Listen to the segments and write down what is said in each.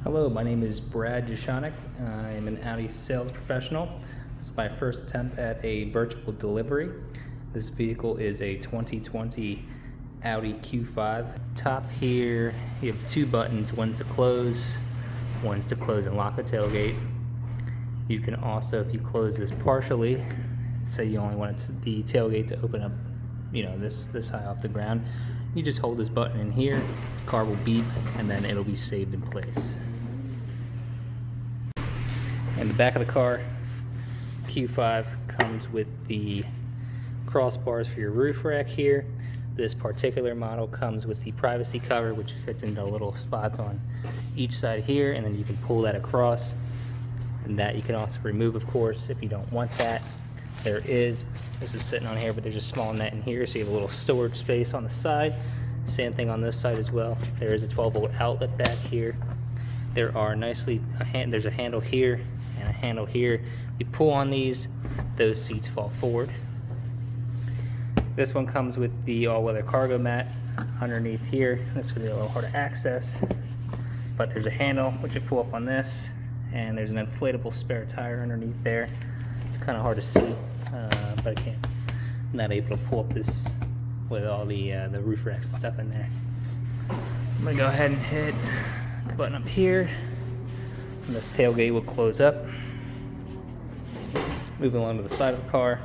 Hello, my name is Brad Jeschonek. I am an Audi Sales Professional. This is my first attempt at a virtual delivery. This vehicle is a 2020 Audi Q5. Top here, you have two buttons. One's to close and lock the tailgate. You can also, if you close this partially, say you only want the tailgate to open up, this high off the ground, you just hold this button in here, the car will beep, and then it'll be saved in place. In the back of the car, Q5 comes with the crossbars for your roof rack here. This particular model comes with the privacy cover, which fits into little spots on each side here, and then you can pull that across, and that you can also remove, of course, if you don't want that. This is sitting on here, but there's a small net in here, so you have a little storage space on the side. Same thing on this side as well. There is a 12-volt outlet back here. There are there's a handle here and a handle here. You pull on these, those seats fall forward. This one comes with the all-weather cargo mat underneath here. This is going to be a little hard to access, but there's a handle which you pull up on this, and there's an inflatable spare tire underneath there. It's kind of hard to see, but I'm not able to pull up this with all the roof racks and stuff in there. I'm going to go ahead and hit the button up here, and this tailgate will close up. Moving along to the side of the car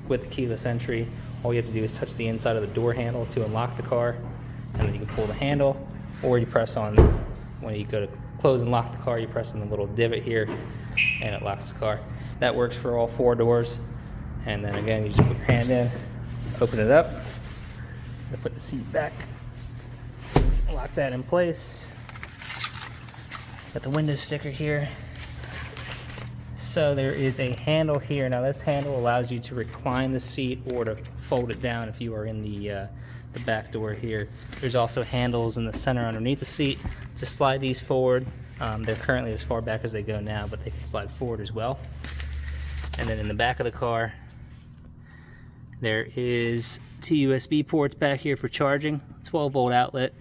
with the keyless entry, all you have to do is touch the inside of the door handle to unlock the car, and then you can pull the handle, or you press on, when you go to close and lock the car, you press on the little divot here and it locks the car. That works for all four doors. And then again, you just put your hand in, open it up, put the seat back, lock that in place. Got the window sticker here. So there is a handle here. Now this handle allows you to recline the seat or to fold it down if you are in the back door here. There's also handles in the center underneath the seat to slide these forward. They're currently as far back as they go now, but they can slide forward as well. And then in the back of the car, there is two USB ports back here for charging, 12-volt outlet.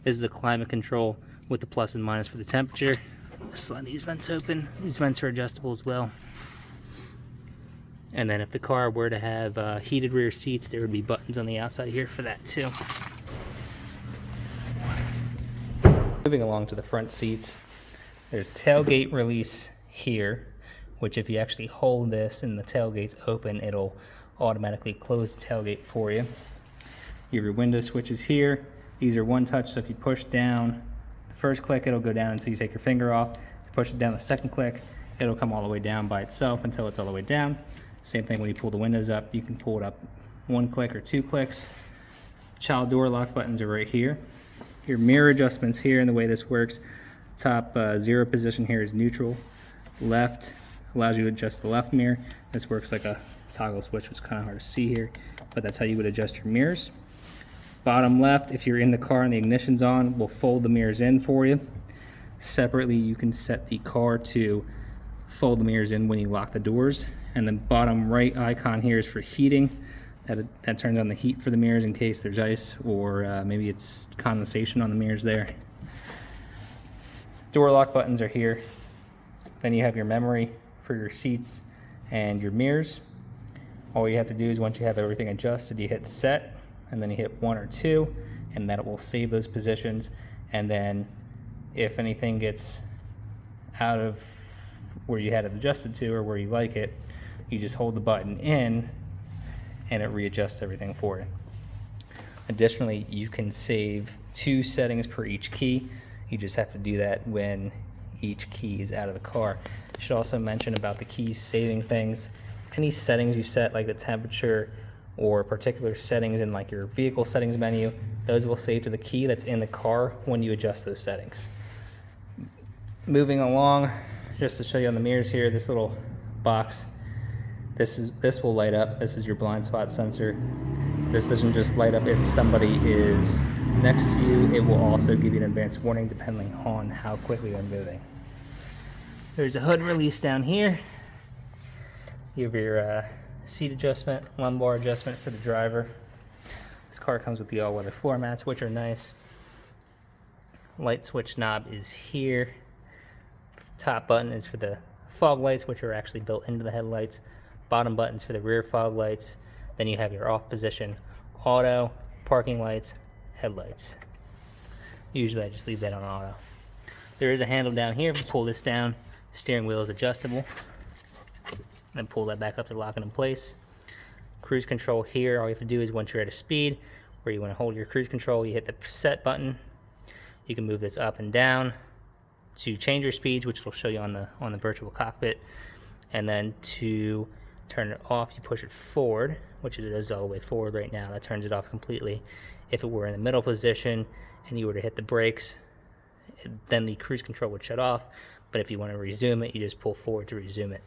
This is a climate control with the plus and minus for the temperature. Slide these vents open. These vents are adjustable as well. And then if the car were to have heated rear seats, there would be buttons on the outside here for that too. Moving along to the front seats, there's tailgate release here, which if you actually hold this and the tailgate's open, it'll automatically close the tailgate for you. You have your window switches here. These are one touch, so if you push down the first click, it'll go down until you take your finger off. If you push it down the second click, it'll come all the way down by itself until it's all the way down. Same thing when you pull the windows up, you can pull it up one click or two clicks. Child door lock buttons are right here. Your mirror adjustments here, and the way this works, top 0 position here is neutral. Left allows you to adjust the left mirror. This works like a toggle switch, which is kind of hard to see here, but that's how you would adjust your mirrors. Bottom left, if you're in the car and the ignition's on, will fold the mirrors in for you. Separately, you can set the car to fold the mirrors in when you lock the doors. And the bottom right icon here is for heating. That turns on the heat for the mirrors in case there's ice or maybe it's condensation on the mirrors there. Door lock buttons are here. Then you have your memory for your seats and your mirrors. All you have to do is once you have everything adjusted, you hit set, and then you hit 1 or 2, and that will save those positions. And then if anything gets out of where you had it adjusted to or where you like it, you just hold the button in and it readjusts everything for you. Additionally, you can save 2 settings per each key. You just have to do that when each key is out of the car. I should also mention about the keys saving things. Any settings you set, like the temperature or particular settings in like your vehicle settings menu, those will save to the key that's in the car when you adjust those settings. Moving along, just to show you on the mirrors here, this little box, this will light up. This is your blind spot sensor. This doesn't just light up if somebody is next to you, it will also give you an advance warning depending on how quickly they're moving. There's a hood release down here. You have your seat adjustment, lumbar adjustment for the driver. This car comes with the all-weather floor mats, which are nice. Light switch knob is here. Top button is for the fog lights, which are actually built into the headlights. Bottom button's for the rear fog lights. Then you have your off position, auto, parking lights, headlights. Usually I just leave that on auto. There is a handle down here. If you pull this down, steering wheel is adjustable. Then pull that back up to lock it in place. Cruise control here, all you have to do is once you're at a speed where you want to hold your cruise control, you hit the set button. You can move this up and down to change your speeds, which will show you on the virtual cockpit. And then to turn it off, you push it forward, which it is all the way forward right now. That turns it off completely. If it were in the middle position and you were to hit the brakes, then the cruise control would shut off. But if you want to resume it, you just pull forward to resume it.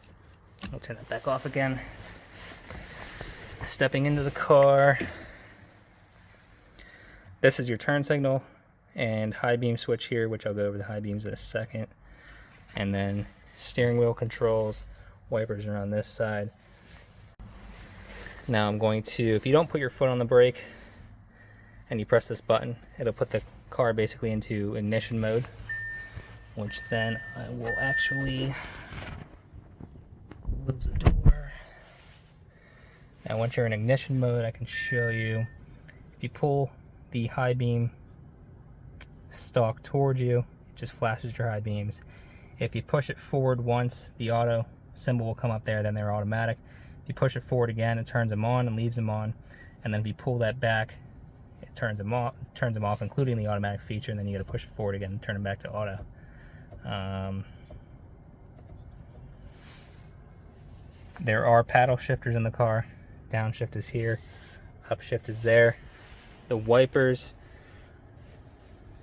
I'll turn that back off again. Stepping into the car. This is your turn signal and high beam switch here, which I'll go over the high beams in a second. And then steering wheel controls, wipers are on this side. Now I'm going to, if you don't put your foot on the brake and you press this button, it'll put the car basically into ignition mode, which then I will actually close the door. Now once you're in ignition mode, I can show you, if you pull the high beam stalk towards you, it just flashes your high beams. If you push it forward once, the auto symbol will come up there, then they're automatic. If you push it forward again, it turns them on and leaves them on. And then if you pull that back, it turns them off, including the automatic feature, and then you got to push it forward again and turn them back to auto. There are paddle shifters in the car. Downshift is here, upshift is there. The wipers,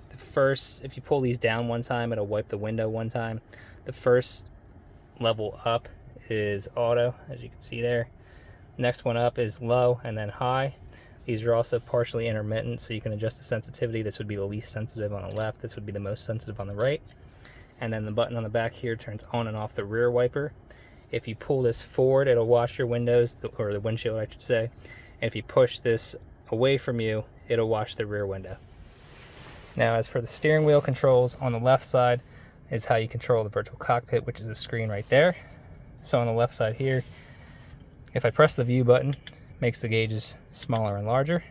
the first, if you pull these down one time, it'll wipe the window one time. The first level up is auto, as you can see there. Next one up is low and then high. These are also partially intermittent, so you can adjust the sensitivity. This would be the least sensitive on the left, this would be the most sensitive on the right. And then the button on the back here turns on and off the rear wiper. If you pull this forward, it'll wash your windows, or the windshield I should say. And if you push this away from you, it'll wash the rear window. Now as for the steering wheel controls, on the left side is how you control the virtual cockpit, which is the screen right there. So on the left side here, if I press the view button, it makes the gauges smaller and larger.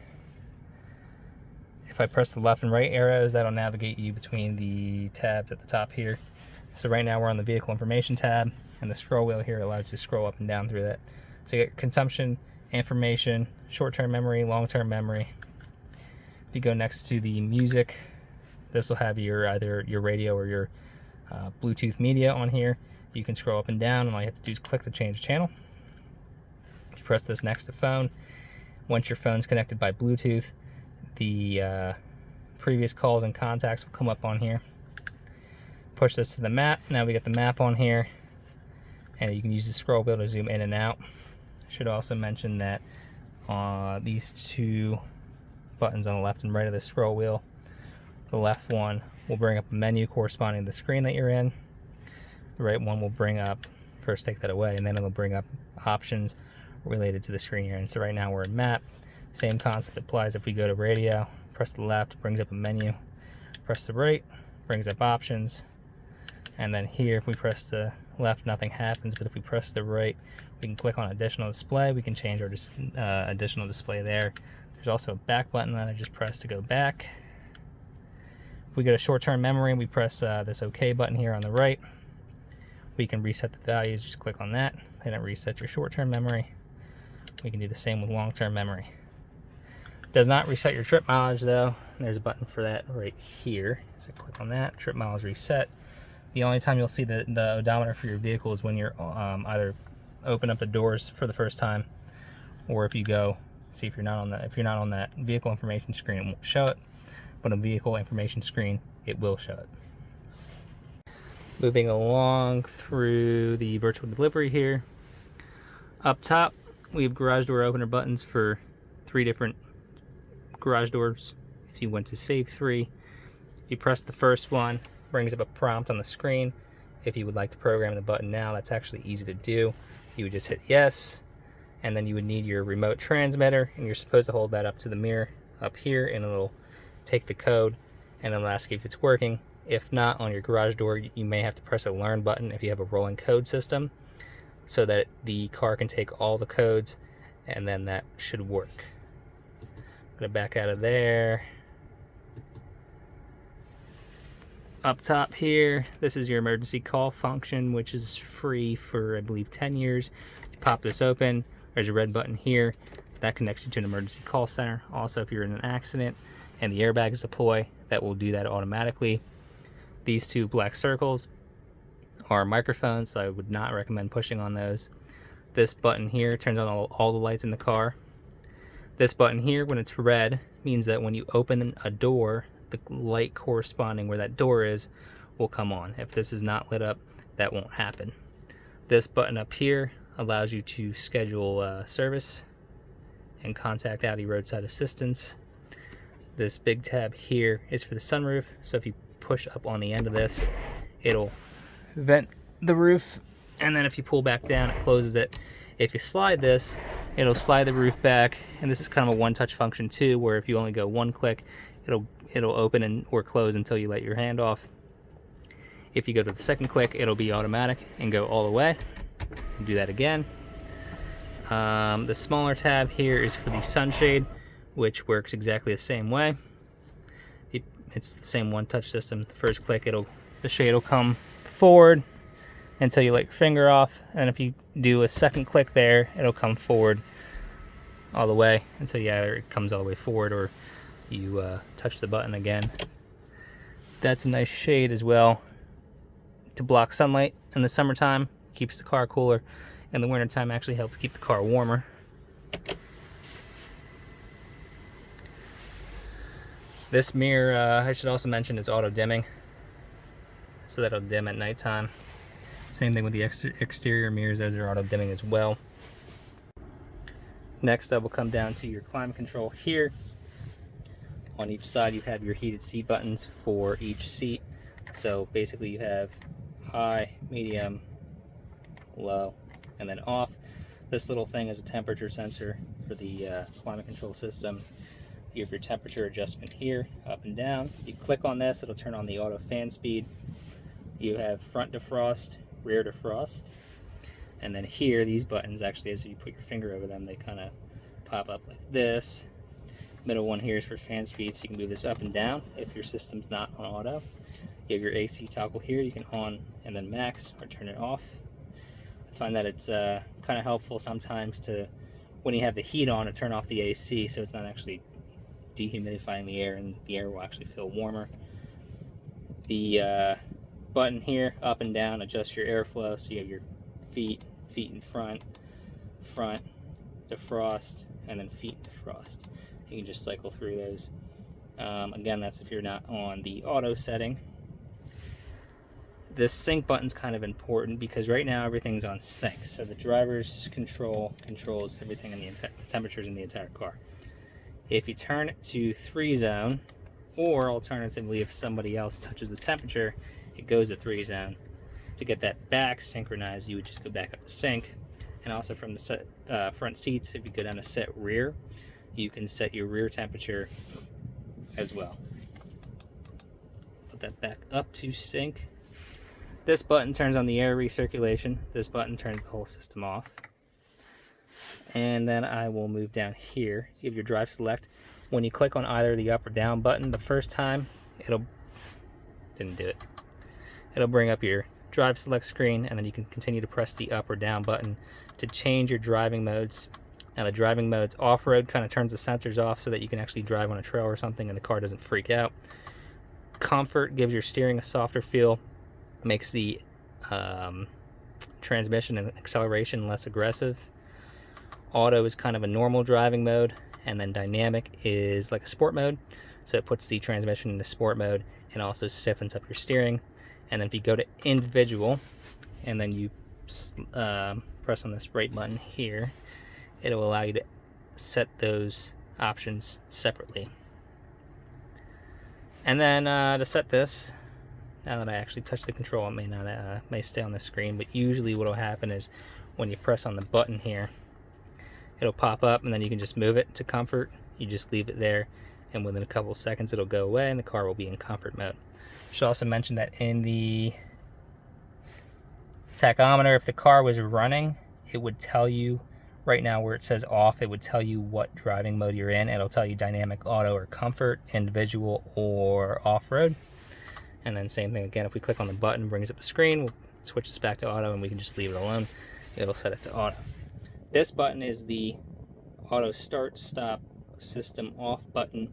If I press the left and right arrows, that'll navigate you between the tabs at the top here. So right now we're on the vehicle information tab, and the scroll wheel here allows you to scroll up and down through that. So you get consumption, information, short-term memory, long-term memory. If you go next to the music, this will have your either your radio or your Bluetooth media on here. You can scroll up and down, and all you have to do is click to change channel. If you press this next to phone, once your phone's connected by Bluetooth, the previous calls and contacts will come up on here. Push this to the map. Now we get the map on here, and you can use the scroll wheel to zoom in and out. Should also mention that these two buttons on the left and right of the scroll wheel, the left one will bring up a menu corresponding to the screen that you're in. The right one will bring up, first take that away, and then it'll bring up options related to the screen you're in. So right now we're in map. Same concept applies if we go to radio. Press the left, brings up a menu. Press the right, brings up options. And then here, if we press the left, nothing happens, but if we press the right, we can click on additional display. We can change our additional display there. There's also a back button that I just pressed to go back. If we go to short-term memory, we press this OK button here on the right. We can reset the values, just click on that, and it resets your short-term memory. We can do the same with long-term memory. Does not reset your trip mileage though. There's a button for that right here. So click on that, trip mileage reset. The only time you'll see the odometer for your vehicle is when you're either open up the doors for the first time, or if you go, see if you're not on that vehicle information screen, it won't show it, but on a vehicle information screen, it will show it. Moving along through the virtual delivery here. Up top, we have garage door opener buttons for 3 different garage doors. If you went to save 3, you press the first one, brings up a prompt on the screen. If you would like to program the button now, that's actually easy to do. You would just hit yes, and then you would need your remote transmitter, and you're supposed to hold that up to the mirror up here, and it'll take the code, and it'll ask you if it's working. If not, on your garage door, you may have to press a learn button if you have a rolling code system, so that the car can take all the codes, and then that should work. I'm gonna back out of there. Up top here, this is your emergency call function, which is free for, I believe, 10 years. You pop this open, there's a red button here. That connects you to an emergency call center. Also, if you're in an accident and the airbags deploy, that will do that automatically. These two black circles are microphones, so I would not recommend pushing on those. This button here turns on all the lights in the car. This button here, when it's red, means that when you open a door, the light corresponding where that door is will come on. If this is not lit up, that won't happen. This button up here allows you to schedule service and contact Audi roadside assistance. This big tab here is for the sunroof, so if you push up on the end of this, it'll vent the roof, and then if you pull back down, it closes it. If you slide this, it'll slide the roof back, and this is kind of a one-touch function too, where if you only go one click, it'll open or close until you let your hand off. If you go to the second click, it'll be automatic and go all the way. Do that again. The smaller tab here is for the sunshade, which works exactly the same way. It's the same one-touch system. The first click, the shade will come forward until you let your finger off, and if you do a second click there, it'll come forward all the way until either it comes all the way forward or you touch the button again. That's a nice shade as well to block sunlight in the summertime. Keeps the car cooler. In the wintertime, actually helps keep the car warmer. This mirror, I should also mention, is auto dimming, so that'll dim at nighttime. Same thing with the exterior mirrors, those are auto dimming as well. Next up, we'll come down to your climate control here. On each side, you have your heated seat buttons for each seat. So basically, you have high, medium, low, and then off. This little thing is a temperature sensor for the climate control system. You have your temperature adjustment here, up and down. If you click on this, it'll turn on the auto fan speed. You have front defrost, rear defrost, and then here, these buttons actually, as you put your finger over them, they kind of pop up like this. Middle one here is for fan speed, so you can move this up and down if your system's not on auto. You have your AC toggle here, you can on and then max or turn it off. I find that it's kind of helpful sometimes to, when you have the heat on, to turn off the AC so it's not actually dehumidifying the air and the air will actually feel warmer. The button here, up and down, adjusts your airflow, so you have your feet in front, defrost, and then feet defrost. You can just cycle through those. Again, that's if you're not on the auto setting. This sync button's kind of important because right now everything's on sync. So the driver's controls everything in the temperatures in the entire car. If you turn it to 3-zone, or alternatively if somebody else touches the temperature, it goes to 3-zone. To get that back synchronized, you would just go back up to sync. And also from the front seats, if you go down to set rear, you can set your rear temperature as well. Put that back up to sync. This button turns on the air recirculation. This button turns the whole system off. And then I will move down here. You have your drive select. When you click on either the up or down button the first time, didn't do it. It'll bring up your drive select screen, and then you can continue to press the up or down button to change your driving modes. Now the driving modes, off-road kind of turns the sensors off so that you can actually drive on a trail or something and the car doesn't freak out. Comfort gives your steering a softer feel, makes the transmission and acceleration less aggressive. Auto is kind of a normal driving mode, and then dynamic is like a sport mode, so it puts the transmission into sport mode and also stiffens up your steering. And then if you go to individual and then you press on this right button here, it'll allow you to set those options separately. And then to set this, now that I actually touch the control, it may stay on the screen, but usually what will happen is when you press on the button here, it'll pop up and then you can just move it to comfort. You just leave it there and within a couple seconds it'll go away and the car will be in comfort mode. Should also mention that in the tachometer, if the car was running, it would tell you right now where it says off, it would tell you what driving mode you're in. It'll tell you dynamic, auto, or comfort, individual, or off-road. And then same thing again, if we click on the button, brings up the screen, we'll switch this back to auto and we can just leave it alone. It'll set it to auto. This button is the auto start stop system off button.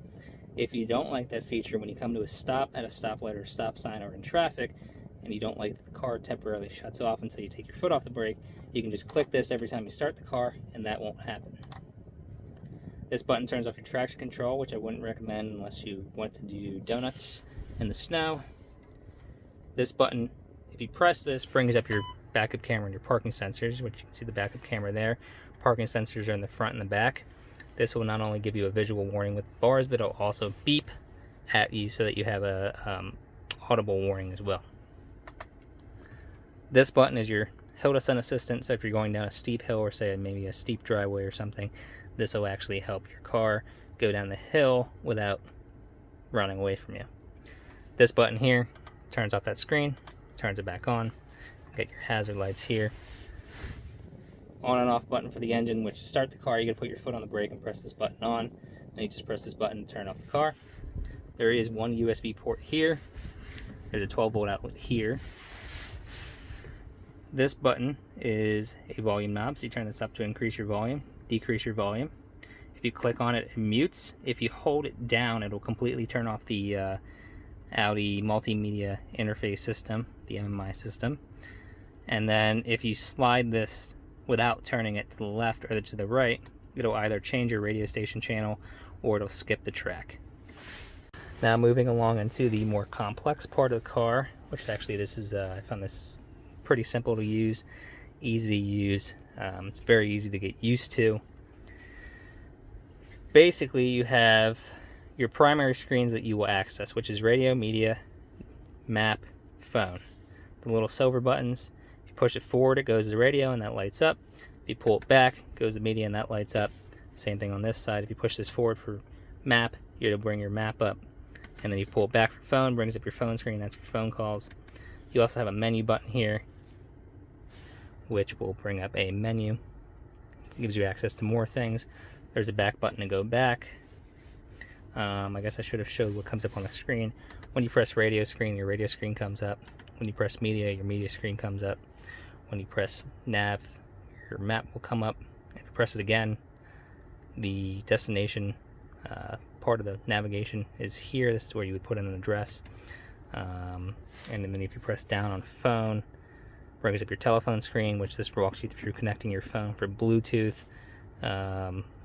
If you don't like that feature, when you come to a stop at a stoplight or a stop sign or in traffic, and you don't like that the car temporarily shuts off until you take your foot off the brake, you can just click this every time you start the car and that won't happen. This button turns off your traction control, which I wouldn't recommend unless you want to do donuts in the snow. This button, if you press this, brings up your backup camera and your parking sensors, which you can see the backup camera there. Parking sensors are in the front and the back. This will not only give you a visual warning with bars, but it'll also beep at you so that you have a audible warning as well. This button is your hill descent assistant, so if you're going down a steep hill or say maybe a steep driveway or something, this will actually help your car go down the hill without running away from you. This button here turns off that screen, turns it back on. Get your hazard lights here. On and off button for the engine, which to start the car, you gotta put your foot on the brake and press this button on. Then you just press this button to turn off the car. There is one USB port here. There's a 12-volt outlet here. This button is a volume knob, so you turn this up to increase your volume, decrease your volume. If you click on it, it mutes. If you hold it down, it'll completely turn off the Audi multimedia interface system, the MMI system. And then if you slide this without turning it to the left or to the right, it'll either change your radio station channel or it'll skip the track. Now moving along into the more complex part of the car, which actually this is, I found this pretty simple to use, easy to use. It's very easy to get used to. Basically, you have your primary screens that you will access, which is radio, media, map, phone. The little silver buttons, if you push it forward, it goes to the radio and that lights up. If you pull it back, it goes to media and that lights up. Same thing on this side. If you push this forward for map, it'll bring your map up. And then you pull it back for phone, brings up your phone screen, that's for phone calls. You also have a menu button here, which will bring up a menu. It gives you access to more things. There's a back button to go back. I guess I should have showed what comes up on the screen. When you press radio screen, your radio screen comes up. When you press media, your media screen comes up. When you press nav, your map will come up. If you press it again, the destination part of the navigation is here. This is where you would put in an address. And then if you press down on phone, brings up your telephone screen, which this walks you through connecting your phone for Bluetooth,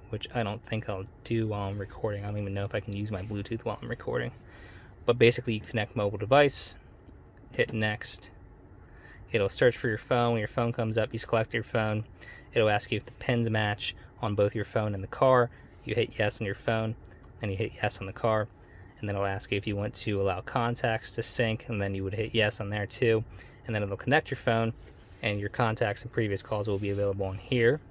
which I don't think I'll do while I'm recording. I don't even know if I can use my Bluetooth while I'm recording. But basically, you connect mobile device, hit next. It'll search for your phone. When your phone comes up, you select your phone. It'll ask you if the pins match on both your phone and the car. You hit yes on your phone, and you hit yes on the car. And then it'll ask you if you want to allow contacts to sync, and then you would hit yes on there too. And then it'll connect your phone, and your contacts and previous calls will be available on here.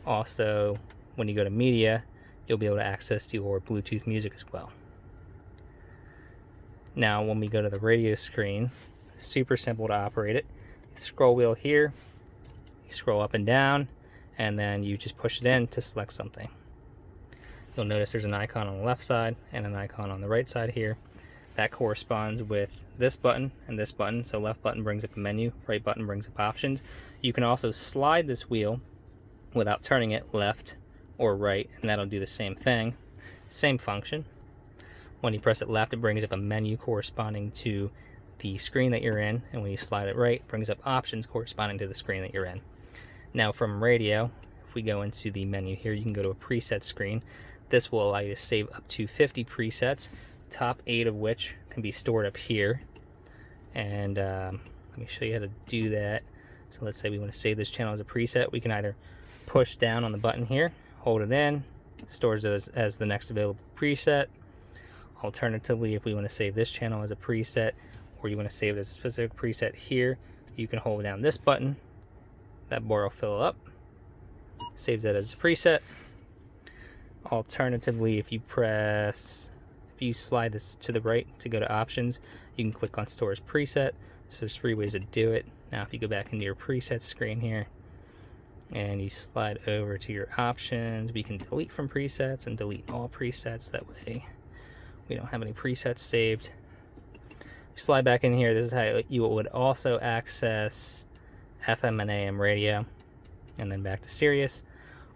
Also, when you go to media, you'll be able to access your Bluetooth music as well. Now, when we go to the radio screen, super simple to operate it. Scroll wheel here, you scroll up and down, and then you just push it in to select something. You'll notice there's an icon on the left side and an icon on the right side here. That corresponds with this button and this button. So left button brings up a menu, right button brings up options. You can also slide this wheel without turning it left or right, and that'll do the same thing. Same function. When you press it left, it brings up a menu corresponding to the screen that you're in, and when you slide it right, it brings up options corresponding to the screen that you're in. Now from radio, if we go into the menu here, you can go to a preset screen. This will allow you to save up to 50 presets, top 8 of which can be stored up here. And let me show you how to do that. So let's say we want to save this channel as a preset. We can either push down on the button here, hold it in, stores it as the next available preset. Alternatively, if we want to save this channel as a preset, or you want to save it as a specific preset here, you can hold down this button. That bar will fill up, saves that as a preset. Alternatively, if you slide this to the right to go to options, you can click on Stores Preset. So there's 3 ways to do it. Now if you go back into your presets screen here and you slide over to your options, we can delete from presets and delete all presets. That way we don't have any presets saved. Slide back in here. This is how you would also access FM and AM radio, and then back to Sirius.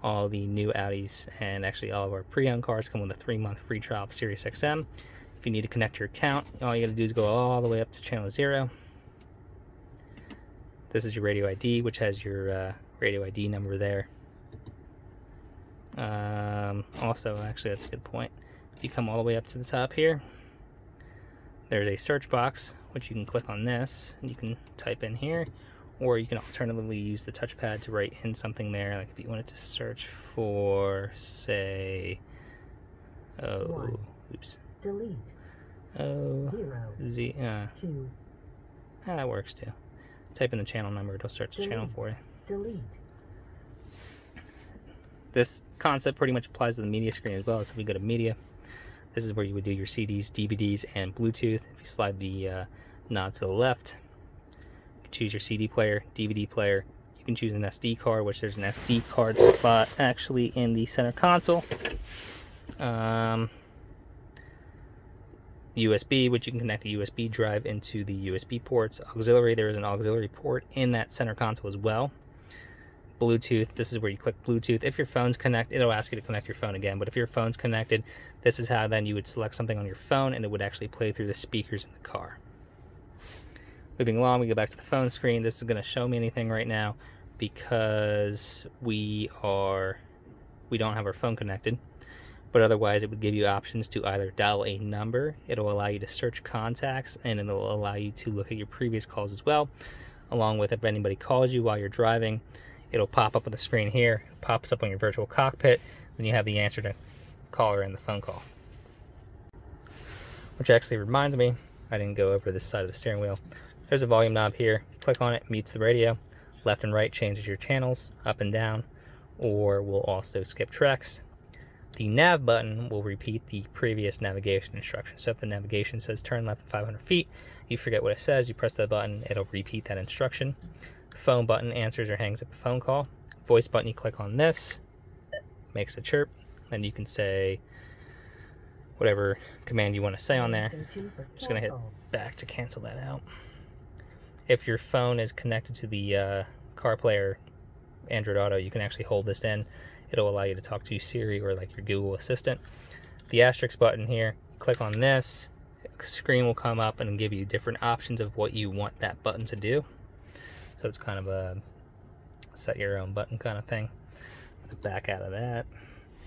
All the new Audis and actually all of our pre-owned cars come with a 3-month free trial of Sirius XM. If you need to connect your account, all you got to do is go all the way up to channel 0. This is your radio ID, which has your radio ID number there. Also, actually, that's a good point. If you come all the way up to the top here, there's a search box, which you can click on this, and you can type in here, or you can alternatively use the touchpad to write in something there. Like if you wanted to search for, say, delete. That works too. Type in the channel number, it'll search the channel for you. Delete. This concept pretty much applies to the media screen as well. So if we go to media, this is where you would do your CDs, DVDs, and Bluetooth. If you slide the knob to the left, you can choose your CD player, DVD player. You can choose an SD card, which there's an SD card slot actually in the center console. USB, which you can connect a USB drive into the USB ports. Auxiliary, there is an auxiliary port in that center console as well. Bluetooth, this is where you click Bluetooth. If your phone's connected, it'll ask you to connect your phone again, but if your phone's connected, this is how then you would select something on your phone and it would actually play through the speakers in the car. Moving along, we go back to the phone screen. This is going to show me anything right now because we don't have our phone connected, but otherwise it would give you options to either dial a number, it'll allow you to search contacts, and it'll allow you to look at your previous calls as well, along with if anybody calls you while you're driving, it'll pop up on the screen here. It pops up on your virtual cockpit, then you have the answer to caller in the phone call. Which actually reminds me, I didn't go over this side of the steering wheel. There's a volume knob here. Click on it, mutes the radio. Left and right changes your channels, up and down, or will also skip tracks. The nav button will repeat the previous navigation instruction. So if the navigation says turn left 500 feet, you forget what it says, you press that button, it'll repeat that instruction. Phone button answers or hangs up a phone call. Voice button, you click on this, makes a chirp, then you can say whatever command you want to say on there. I'm just going to hit back to cancel that out. If your phone is connected to the CarPlay or Android Auto, you can actually hold this in. It'll allow you to talk to Siri or like your Google Assistant. The asterisk button here, click on this, a screen will come up and give you different options of what you want that button to do. So it's kind of a set your own button kind of thing. Back out of that.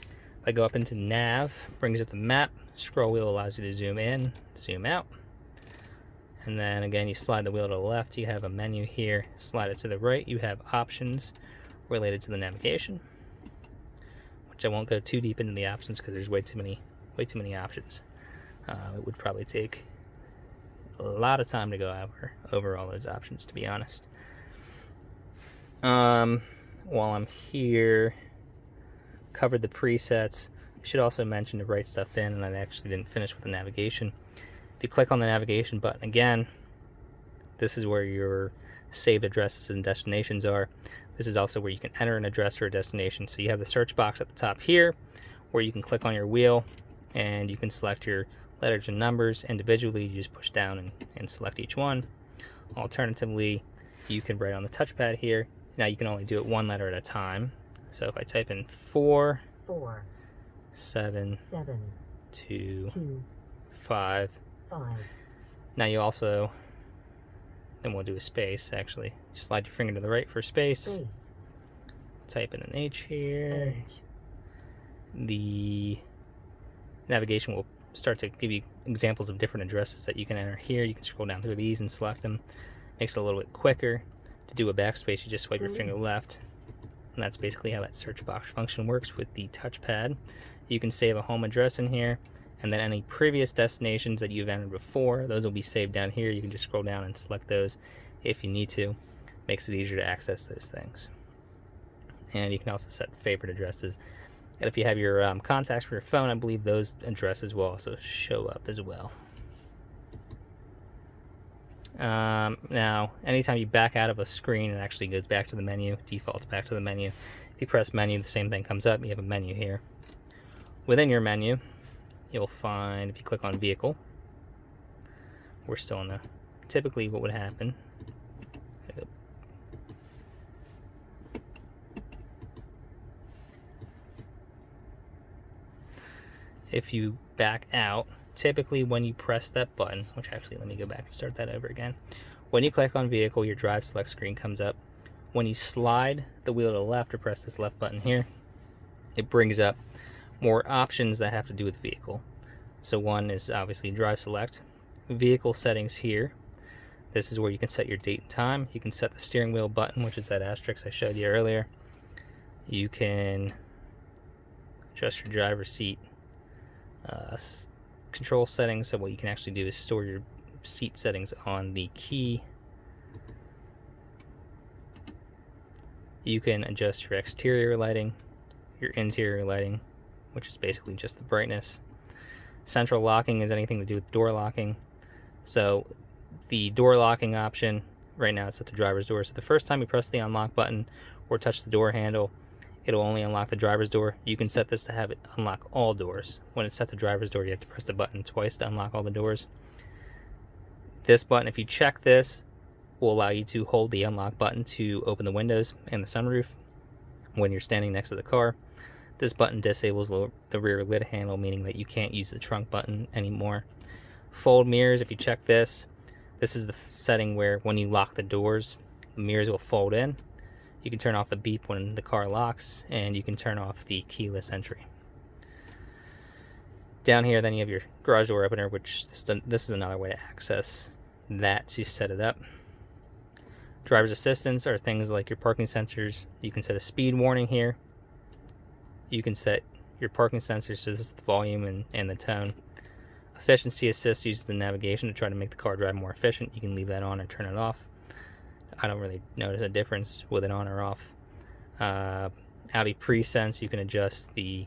If I go up into nav, brings up the map, scroll wheel allows you to zoom in, zoom out. And then again, you slide the wheel to the left, you have a menu here. Slide it to the right, you have options related to the navigation, which I won't go too deep into the options because there's way too many options. It would probably take a lot of time to go over all those options, to be honest. While I'm here, covered the presets. I should also mention to write stuff in, and I actually didn't finish with the navigation. If you click on the navigation button again, this is where your saved addresses and destinations are. This is also where you can enter an address or a destination. So you have the search box at the top here, where you can click on your wheel, and you can select your letters and numbers individually. You just push down and select each one. Alternatively, you can write on the touchpad here. Now you can only do it one letter at a time. So if I type in 4, 7, 2, 5. Now you also, then we'll do a space actually. Slide your finger to the right for space. Type in an H here. The navigation will start to give you examples of different addresses that you can enter here. You can scroll down through these and select them. Makes it a little bit quicker. To do a backspace, you just swipe your finger left. And that's basically how that search box function works with the touchpad. You can save a home address in here, and then any previous destinations that you've entered before, those will be saved down here. You can just scroll down and select those if you need to. Makes it easier to access those things. And you can also set favorite addresses And if you have your contacts for your phone, I believe those addresses will also show up as well. Now, anytime you back out of a screen, it actually goes back to the menu, defaults back to the menu. If you press menu, the same thing comes up. You have a menu here. Within your menu, you'll find, if you click on vehicle, we're still in the, typically what would happen, if you back out, typically when you press that button, which actually, let me go back and start that over again. When you click on vehicle, your drive select screen comes up. When you slide the wheel to the left or press this left button here, it brings up more options that have to do with vehicle. So one is obviously drive select, vehicle settings here. This is where you can set your date and time. You can set the steering wheel button, which is that asterisk I showed you earlier. You can adjust your driver's seat control settings. So what you can actually do is store your seat settings on the key. You can adjust your exterior lighting, your interior lighting, which is basically just the brightness. Central locking is anything to do with door locking. So the door locking option right now it's at the driver's door. So the first time you press the unlock button or touch the door handle, it'll only unlock the driver's door. You can set this to have it unlock all doors. When it's set to driver's door, you have to press the button twice to unlock all the doors. This button, if you check this, will allow you to hold the unlock button to open the windows and the sunroof when you're standing next to the car. This button disables the rear lid handle, meaning that you can't use the trunk button anymore. Fold mirrors, if you check this, this is the setting where when you lock the doors, the mirrors will fold in. You can turn off the beep when the car locks, and you can turn off the keyless entry. Down here, then you have your garage door opener, which this is another way to access that to set it up. Driver's assistance are things like your parking sensors. You can set a speed warning here. You can set your parking sensors, so this is the volume and the tone. Efficiency assist uses the navigation to try to make the car drive more efficient. You can leave that on or turn it off. I don't really notice a difference with it on or off. Audi Presense, you can adjust you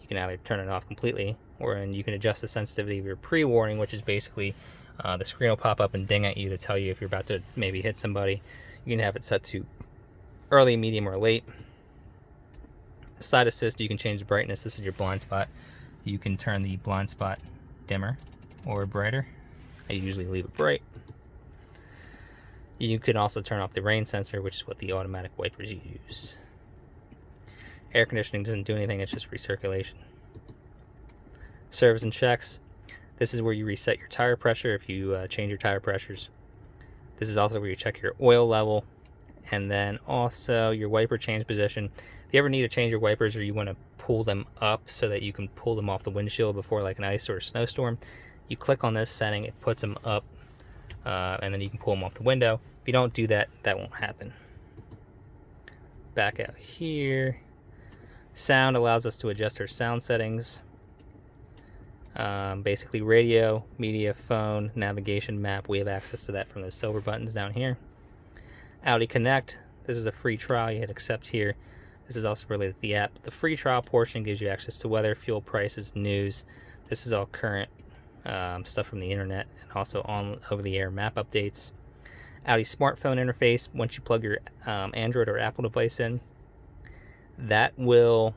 can either turn it off completely, and you can adjust the sensitivity of your pre-warning, which is basically the screen will pop up and ding at you to tell you if you're about to maybe hit somebody. You can have it set to early, medium, or late. Side assist, you can change the brightness. This is your blind spot. You can turn the blind spot dimmer or brighter. I usually leave it bright. You can also turn off the rain sensor, which is what the automatic wipers use. Air conditioning doesn't do anything, it's just recirculation. Service and checks. This is where you reset your tire pressure if you change your tire pressures. This is also where you check your oil level, and then also your wiper change position. If you ever need to change your wipers or you want to pull them up so that you can pull them off the windshield before like an ice or a snowstorm, you click on this setting, it puts them up, and then you can pull them off the window. If you don't do that, that won't happen. Back out here. Sound allows us to adjust our sound settings. Basically radio, media, phone, navigation, map. We have access to that from those silver buttons down here. Audi Connect. This is a free trial. You hit accept here. This is also related to the app. The free trial portion gives you access to weather, fuel prices, news. This is all current stuff from the internet, and also on over-the-air map updates. Audi smartphone interface. Once you plug your Android or Apple device in, that will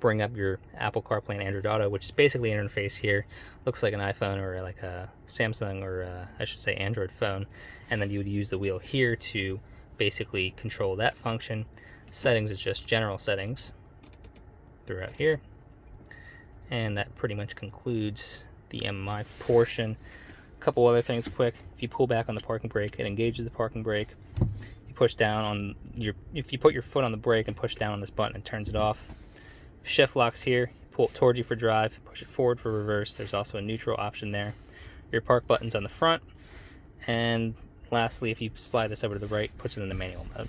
bring up your Apple CarPlay and Android Auto, which is basically an interface here. Looks like an iPhone or like a Samsung or I should say Android phone. And then you would use the wheel here to basically control that function. Settings is just general settings throughout here. And that pretty much concludes the MMI portion. A couple other things quick. If you pull back on the parking brake, it engages the parking brake. You push down on if you put your foot on the brake and push down on this button, it turns it off. Shift locks here, pull it towards you for drive, push it forward for reverse. There's also a neutral option there. Your park button's on the front. And lastly, if you slide this over to the right, puts it in the manual mode.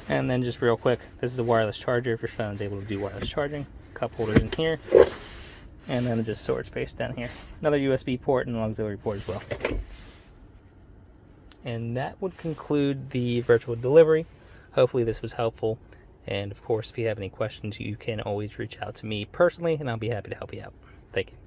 And then just real quick, this is a wireless charger if your phone's able to do wireless charging. Cup holders in here. And then just storage space down here. Another USB port and an auxiliary port as well. And that would conclude the virtual delivery. Hopefully this was helpful. And of course, if you have any questions, you can always reach out to me personally, and I'll be happy to help you out. Thank you.